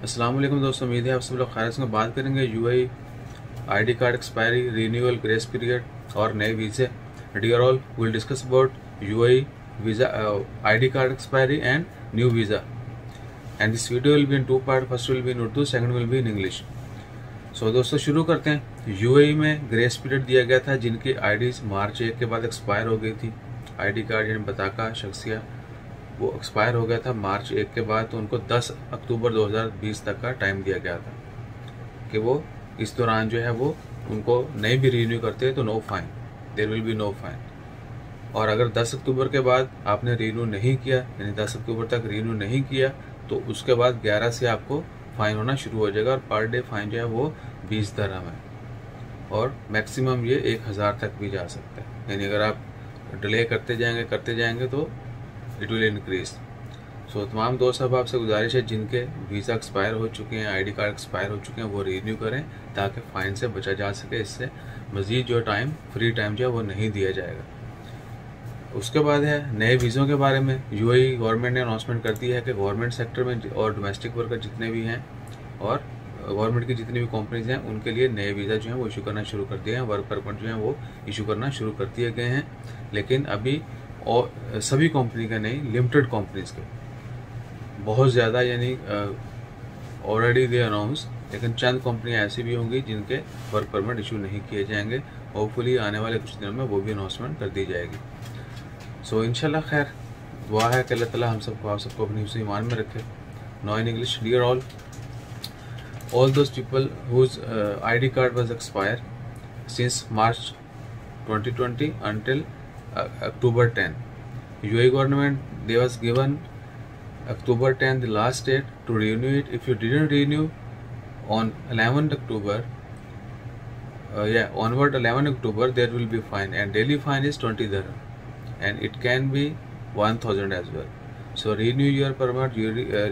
अस्सलाम वालेकुम दोस्तों, उम्मीद है आप सब लोग खैर से। बात करेंगे UAE ID card expiry, renewal, grace period और नए वीज़े। Dear all, will discuss about UAE visa ID card expiry and new visa, and this video will be in two part. First will be in Urdu, second will be in English. So दोस्तों शुरू करते हैं। UAE में grace period दिया गया था जिनकी IDs मार्च 1 के बाद एक्सपायर हो गई थी। आईडी कार्ड यानी बताका शख्सिया वो एक्सपायर हो गया था मार्च 1 के बाद, तो उनको 10 अक्टूबर 2020 तक का टाइम दिया गया था कि वो इस दौरान जो है वो उनको नहीं भी रिन्यू करते तो no fine, there will be no fine. और अगर 10 अक्टूबर के बाद आपने रिन्यू नहीं किया, यानी 10 अक्टूबर तक रिन्यू नहीं किया, तो उसके बाद 11 से आपको फाइन होना शुरू हो जाएगा। और पर डे फाइन जो है वो 20 दिरहम है, और मैक्सिमम ये 1000 तक भी जा सकता है। यानी अगर आप डिले करते जाएंगे तो इट विल इंक्रीज। सो तमाम दोस्त अब आपसे गुजारिश है जिनके वीज़ा एक्सपायर हो चुके हैं, आईडी कार्ड एक्सपायर हो चुके हैं, वो रिन्यू करें ताकि फ़ाइन से बचा जा सके। इससे मज़ीद जो टाइम, फ्री टाइम जो है वो नहीं दिया जाएगा। उसके बाद है नए वीज़ों के बारे में। यूएई गवर्नमेंट ने अनाउंसमेंट कर दी है कि गवर्नमेंट सेक्टर में और डोमेस्टिक वर्कर जितने भी हैं और गवर्नमेंट की जितनी भी कंपनीज हैं उनके लिए नए वीज़ा जो हैं वो इशू करना शुरू कर दिए हैं। वर्क परमिट जो हैं वो इशू करना शुरू कर दिए गए हैं, लेकिन अभी और सभी कंपनी का नहीं, लिमिटेड कंपनीज के बहुत ज़्यादा, यानी ऑलरेडी दे अनाउंस, लेकिन चंद कंपनियां ऐसी भी होंगी जिनके वर्क परमिट इशू नहीं किए जाएंगे। होपफुली आने वाले कुछ दिनों में वो भी अनाउंसमेंट कर दी जाएगी। सो इंशाल्लाह खैर दुआ है कि अल्लाह ताला हम सबको, आप सबको अपनी हिफ्ज़ ईमान में रखे। Now in English, dear all those people whose ID card was expire since March 2020 until October 10. UAE government, they was given October 10 the last date to renew it. If you didn't renew on 11th October, onward 11 October there will be fine, and daily fine is 20 dirham, and it can be 1000 as well. So renew your permit,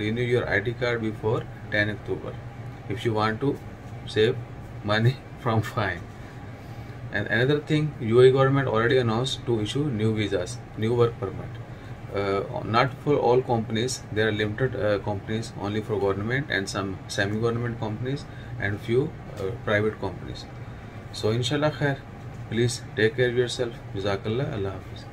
renew your ID card before 10 October if you want to save money from fine. And another thing, UAE government already announced to issue new visas, new work permit. Not for all companies, there are limited companies only for government and some semi-government companies and few private companies. So inshallah khair, please take care of yourself. Jazakallah, Allah Hafiz.